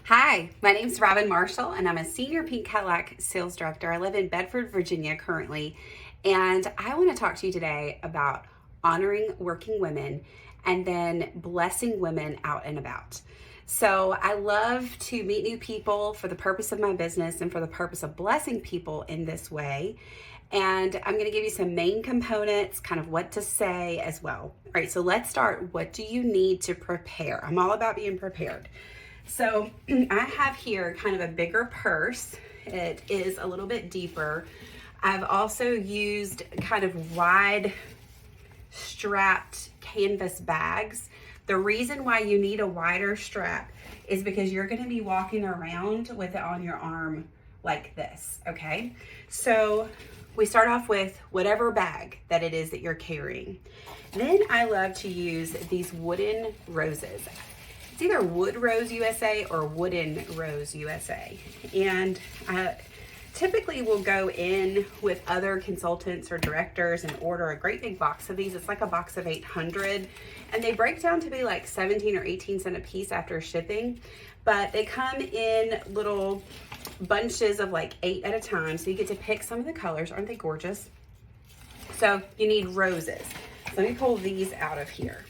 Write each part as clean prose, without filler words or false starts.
Hi, my name is Robin Marshall, and I'm a senior Pink Cadillac sales director. I live in Bedford, Virginia currently, and I want to talk to you today about honoring working women and then blessing women out and about. So I love to meet new people for the purpose of my business and for the purpose of blessing people in this way. And I'm going to give you some main components, kind of what to say as well. All right, so let's start. What do you need to prepare? I'm all about being prepared. So I have here kind of a bigger purse. It is a little bit deeper. I've also used kind of wide strapped canvas bags. The reason why you need a wider strap is because you're going to be walking around with it on your arm like this, okay? So we start off with whatever bag that it is that you're carrying. Then I love to use these wooden roses. It's either Wood Rose USA or Wooden Rose USA. And I typically will go in with other consultants or directors and order a great big box of these. It's like a box of 800, and they break down to be like 17 or 18 cents a piece after shipping. But they come in little bunches of like 8 at a time, so you get to pick some of the colors. Aren't they gorgeous? So you need roses. So let me pull these out of here.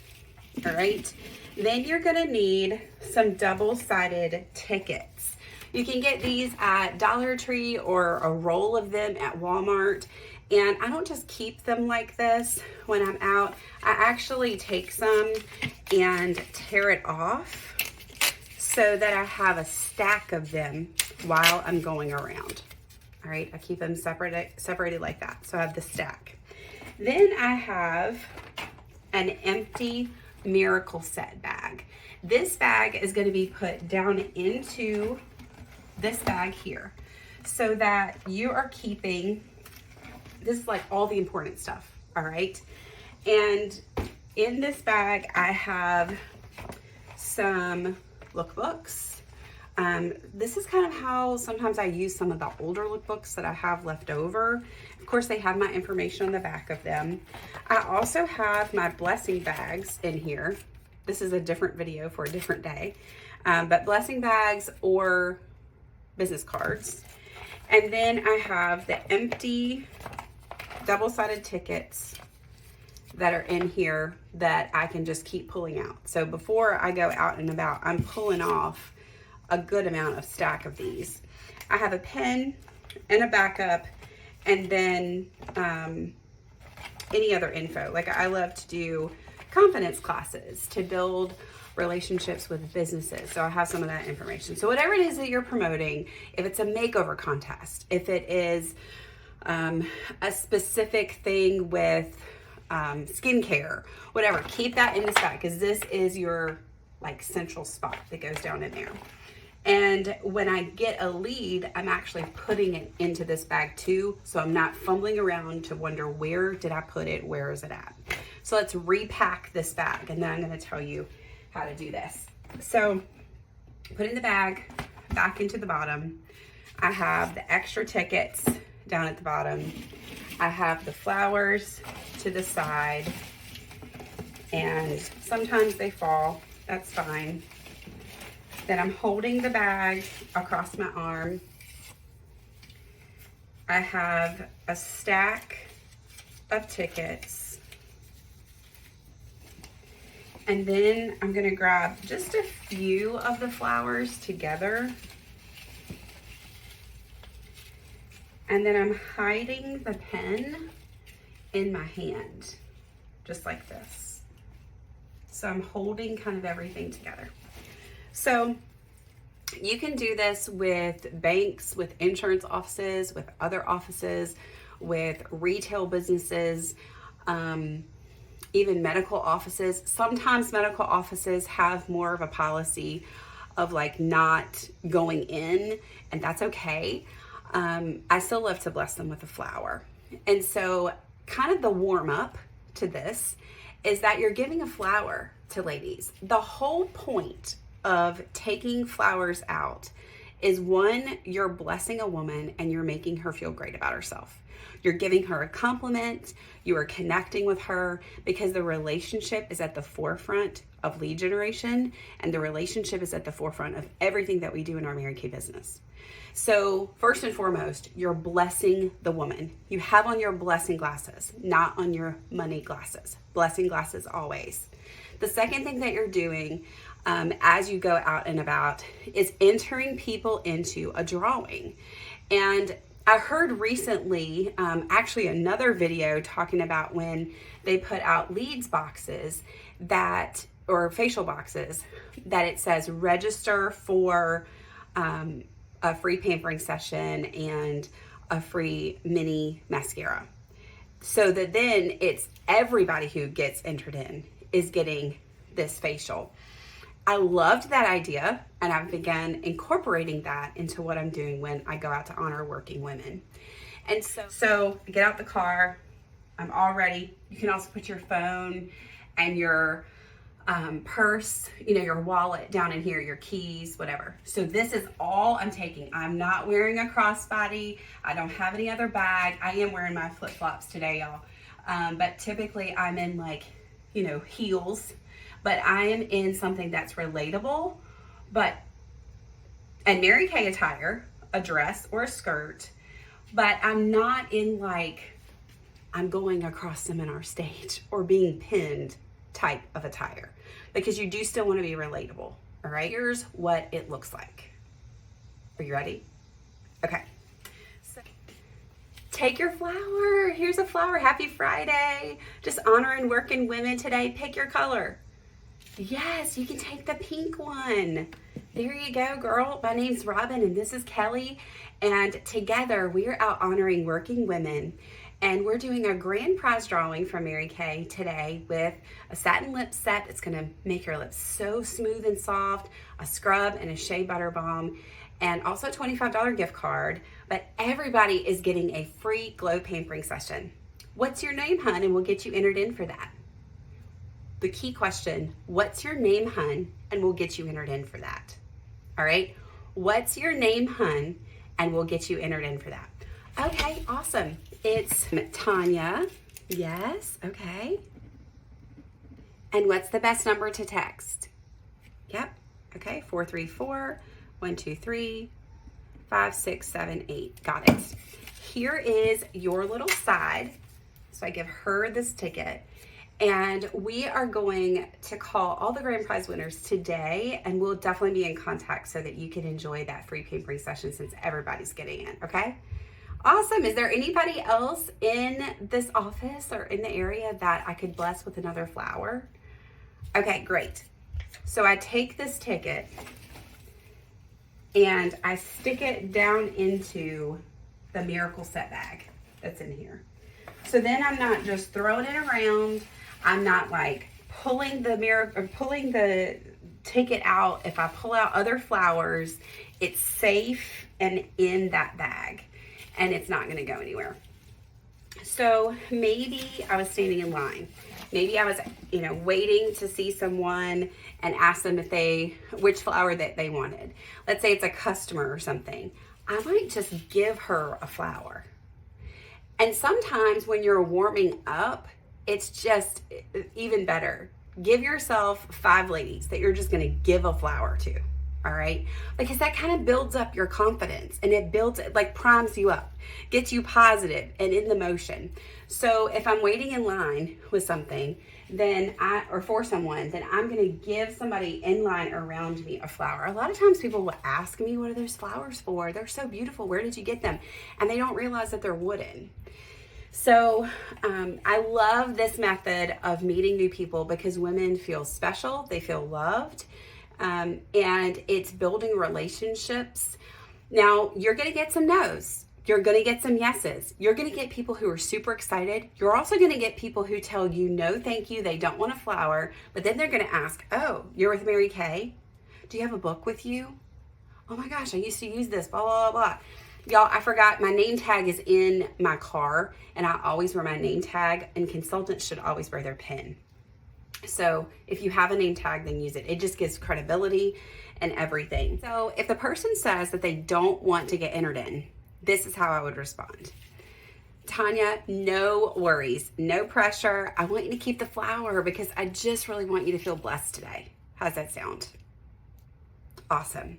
All right. Then you're gonna need some double-sided tickets. You can get these at Dollar Tree or a roll of them at Walmart. And I don't just keep them like this when I'm out. I actually take some and tear it off so that I have a stack of them while I'm going around. All right, I keep them separated like that. So I have the stack. Then I have an empty Miracle Set bag. This bag is going to be put down into this bag here so that you are keeping, this is like all the important stuff, all right? And in this bag, I have some lookbooks. This is kind of how sometimes I use some of the older lookbooks that I have left over. Of course, they have my information on the back of them. I also have my blessing bags in here. This is a different video for a different day, but blessing bags or business cards. And then I have the empty double-sided tickets that are in here that I can just keep pulling out. So before I go out and about, I'm pulling off a good amount of stack of these. I have a pen and a backup, and then any other info. Like I love to do confidence classes to build relationships with businesses. So I have some of that information. So whatever it is that you're promoting, if it's a makeover contest, if it is a specific thing with skincare, whatever, keep that in this bag because this is your like central spot that goes down in there. And when I get a lead, I'm actually putting it into this bag too, so I'm not fumbling around to wonder where did I put it, where is it at. So let's repack this bag, and then I'm gonna tell you how to do this. So put in the bag, back into the bottom. I have the extra tickets down at the bottom. I have the flowers to the side, and sometimes they fall, that's fine. Then I'm holding the bag across my arm. I have a stack of tickets. And then I'm gonna grab just a few of the flowers together. And then I'm hiding the pen in my hand, just like this. So I'm holding kind of everything together. So you can do this with banks, with insurance offices, with other offices, with retail businesses, even medical offices. Sometimes medical offices have more of a policy of like not going in, and that's okay. I still love to bless them with a flower. And so kind of the warm up to this is that you're giving a flower to ladies. The whole point of taking flowers out is one, you're blessing a woman and you're making her feel great about herself. You're giving her a compliment. You are connecting with her because the relationship is at the forefront of lead generation, and the relationship is at the forefront of everything that we do in our Mary Kay business. So first and foremost, you're blessing the woman. You have on your blessing glasses, not on your money glasses. Blessing glasses always. The second thing that you're doing as you go out and about is entering people into a drawing. And I heard recently, actually another video talking about when they put out leads boxes or facial boxes, that it says register for a free pampering session and a free mini mascara. So that then it's everybody who gets entered in is getting this facial. I loved that idea, and I've begun incorporating that into what I'm doing when I go out to honor working women. And so I get out the car, I'm all ready. You can also put your phone and your purse, your wallet down in here, your keys, whatever. So this is all I'm taking. I'm not wearing a crossbody. I don't have any other bag. I am wearing my flip-flops today, y'all. But typically I'm in heels, but I am in something that's relatable, and Mary Kay attire, a dress or a skirt, but I'm not in I'm going across seminar stage or being pinned type of attire, because you do still want to be relatable. All right, here's what it looks like. Are you ready? Okay. So, take your flower. Here's a flower. Happy Friday. Just honoring working women today. Pick your color. Yes, you can take the pink one. There you go, girl. My name's Robin and this is Kelly. And together we are out honoring working women. And we're doing a grand prize drawing from Mary Kay today with a satin lip set that's gonna make your lips so smooth and soft, a scrub and a shea butter balm, and also a $25 gift card. But everybody is getting a free glow pampering session. What's your name, hun? And we'll get you entered in for that. The key question, what's your name, hun? And we'll get you entered in for that. All right, what's your name, hun? And we'll get you entered in for that. Okay, awesome. It's Tanya. Yes, okay. And what's the best number to text? Yep, okay, 434-123-5678. Got it. Here is your little side. So I give her this ticket. And we are going to call all the grand prize winners today, and we'll definitely be in contact so that you can enjoy that free pampering session since everybody's getting it, okay? Awesome. Is there anybody else in this office or in the area that I could bless with another flower? Okay, great. So I take this ticket and I stick it down into the Miracle Set bag that's in here. So then I'm not just throwing it around. I'm not pulling the ticket out. If I pull out other flowers, it's safe and in that bag, and it's not going to go anywhere. So maybe I was standing in line. Maybe I was, waiting to see someone and ask them which flower that they wanted. Let's say it's a customer or something. I might just give her a flower. And sometimes when you're warming up, it's just even better. Give yourself 5 ladies that you're just gonna give a flower to, all right? Because that kind of builds up your confidence, and it primes you up, gets you positive and in the motion. So if I'm waiting in line with something, for someone, then I'm gonna give somebody in line around me a flower. A lot of times people will ask me, what are those flowers for? They're so beautiful, where did you get them? And they don't realize that they're wooden. So I love this method of meeting new people because women feel special, they feel loved, and it's building relationships. Now, you're gonna get some no's. You're gonna get some yeses. You're gonna get people who are super excited. You're also gonna get people who tell you no thank you, they don't want a flower, but then they're gonna ask, oh, you're with Mary Kay? Do you have a book with you? Oh my gosh, I used to use this, blah, blah, blah, blah. Y'all, I forgot my name tag is in my car, and I always wear my name tag, and consultants should always wear their pin. So if you have a name tag, then use it. It just gives credibility and everything. So if the person says that they don't want to get entered in, this is how I would respond. Tanya, no worries, no pressure. I want you to keep the flower because I just really want you to feel blessed today. How's that sound? Awesome.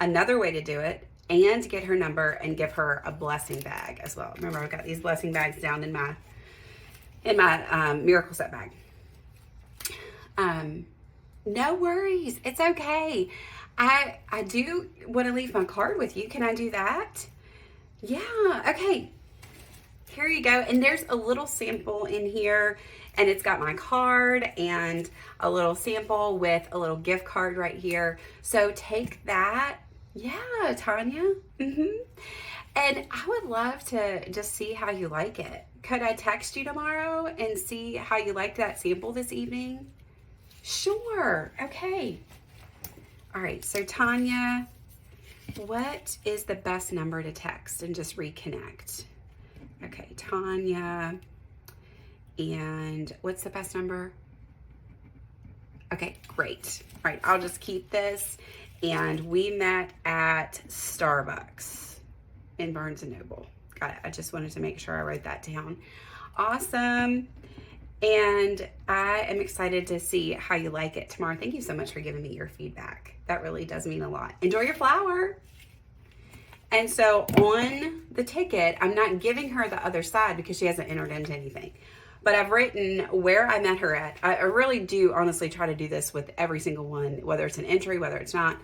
Another way to do it, and get her number and give her a blessing bag as well. Remember, I've got these blessing bags down in my Miracle Set bag. No worries, it's okay. I do want to leave my card with you. Can I do that? Yeah, okay. Here you go. And there's a little sample in here, and it's got my card and a little sample with a little gift card right here. So take that. Yeah, Tanya. And I would love to just see how you like it. Could I text you tomorrow and see how you liked that sample this evening? Sure. Okay. All right. So Tanya, what is the best number to text and just reconnect? Okay, Tanya, and what's the best number? Okay, great. All right, I'll just keep this. And we met at Starbucks in Barnes & Noble. Got it. I just wanted to make sure I wrote that down. Awesome. And I am excited to see how you like it tomorrow. Thank you so much for giving me your feedback. That really does mean a lot. Enjoy your flower. And so on the ticket, I'm not giving her the other side because she hasn't entered into anything. But I've written where I met her at. I really do honestly try to do this with every single one, whether it's an entry, whether it's not.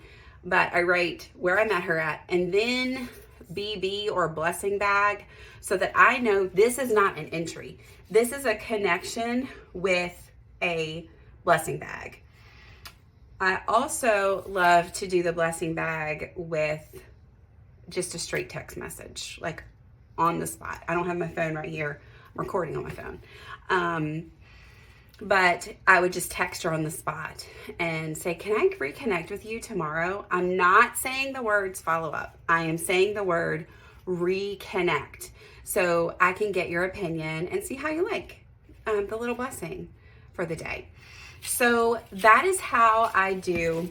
But I write where I met her at, and then BB or blessing bag, so that I know this is not an entry. This is a connection with a blessing bag. I also love to do the blessing bag with just a straight text message, like on the spot. I don't have my phone right here. I'm recording on my phone. But I would just text her on the spot and say, can I reconnect with you tomorrow? I'm not saying the words follow up. I am saying the word reconnect. So I can get your opinion and see how you like the little blessing for the day. So that is how I do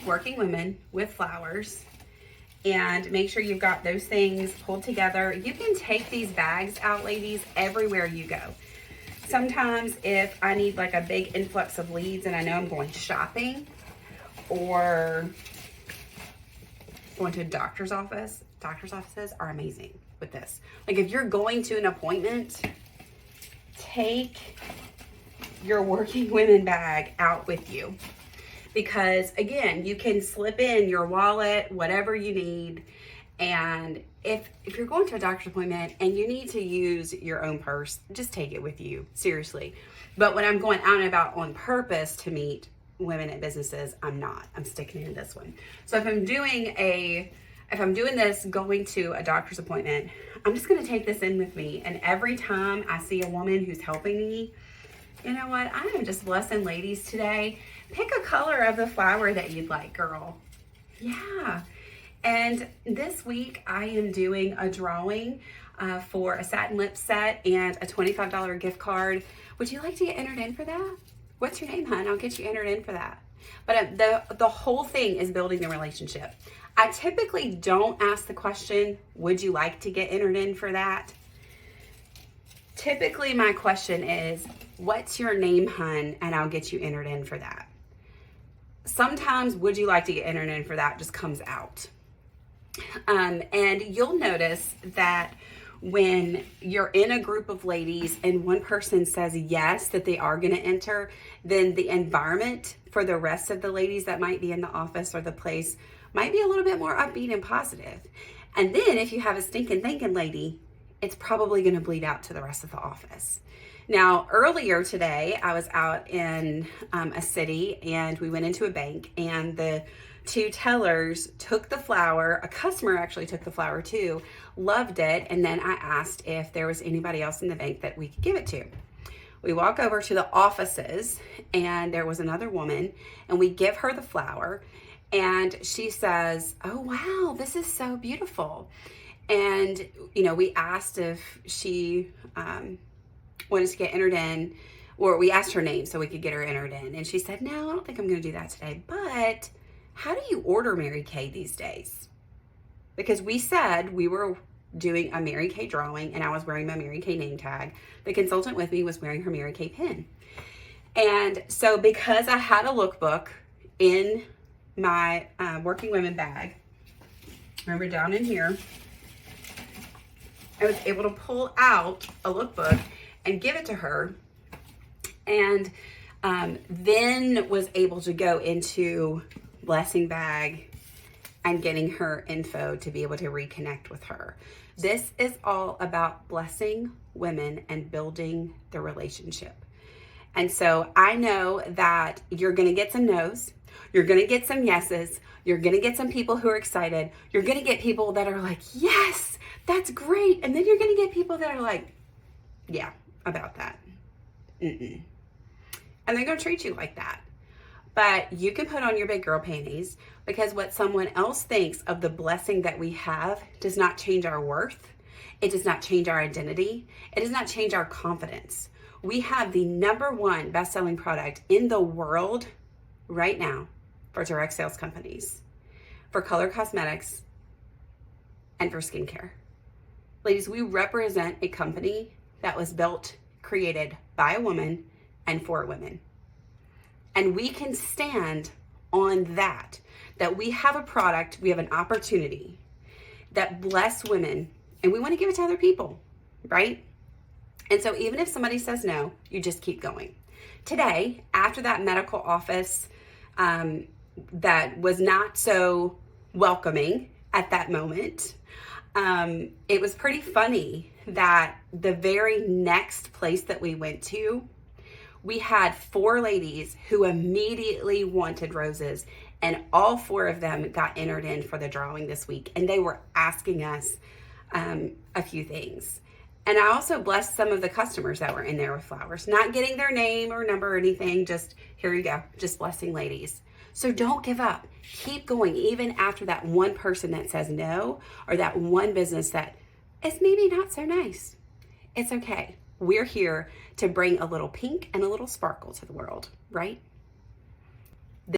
working women with flowers. And make sure you've got those things pulled together. You can take these bags out, ladies, everywhere you go. Sometimes if I need like a big influx of leads and I know I'm going shopping or going to a doctor's office, doctor's offices are amazing with this. Like if you're going to an appointment, take your working women bag out with you. Because again, you can slip in your wallet, whatever you need. And if you're going to a doctor's appointment and you need to use your own purse, just take it with you, seriously. But when I'm going out and about on purpose to meet women at businesses, I'm not. I'm sticking in this one. So if I'm doing this going to a doctor's appointment, I'm just gonna take this in with me. And every time I see a woman who's helping me, you know what? I am just blessing ladies today. Pick a color of the flower that you'd like, girl. Yeah. And this week I am doing a drawing for a satin lip set and a $25 gift card. Would you like to get entered in for that? What's your name, hon? I'll get you entered in for that. But the whole thing is building the relationship. I typically don't ask the question, would you like to get entered in for that? Typically my question is, what's your name, hun? And I'll get you entered in for that. Sometimes, would you like to get entered in for that just comes out. And you'll notice that when you're in a group of ladies and one person says yes, that they are going to enter, then the environment for the rest of the ladies that might be in the office or the place might be a little bit more upbeat and positive. And then if you have a stinking thinking lady, it's probably going to bleed out to the rest of the office. Now, earlier today, I was out in a city and we went into a bank, and the two tellers took the flower. A customer actually took the flower too, loved it, and then I asked if there was anybody else in the bank that we could give it to. We walk over to the offices and there was another woman, and we give her the flower, and she says, "Oh wow, this is so beautiful." And we asked if she wanted to get entered in, or we asked her name so we could get her entered in. And she said, "No, I don't think I'm going to do that today. But how do you order Mary Kay these days?" Because we said we were doing a Mary Kay drawing and I was wearing my Mary Kay name tag, the consultant with me was wearing her Mary Kay pin. And so because I had a lookbook in my Working Women bag, remember down in here, I was able to pull out a lookbook and give it to her, and then was able to go into Blessing Bag and getting her info to be able to reconnect with her. This is all about blessing women and building the relationship. And so I know that you're going to get some no's, you're going to get some yeses, you're going to get some people who are excited, you're going to get people that are like, yes, that's great. And then you're going to get people that are like, yeah, about that. Mm-mm. And they're going to treat you like that. But you can put on your big girl panties, because what someone else thinks of the blessing that we have does not change our worth. It does not change our identity. It does not change our confidence. We have the #1 best-selling product in the world right now for direct sales companies, for color cosmetics, and for skincare. Ladies, we represent a company that was built, created by a woman and for women. And we can stand on that we have a product, we have an opportunity that bless women, and we want to give it to other people, right? And so even if somebody says no, you just keep going. Today, after that medical office that was not so welcoming at that moment, it was pretty funny that the very next place that we went to, we had 4 ladies who immediately wanted roses, and all 4 of them got entered in for the drawing this week, and they were asking us a few things. And I also blessed some of the customers that were in there with flowers, not getting their name or number or anything, just here you go, just blessing ladies. So don't give up. Keep going, even after that one person that says no, or that one business that is maybe not so nice. It's okay. We're here to bring a little pink and a little sparkle to the world, right?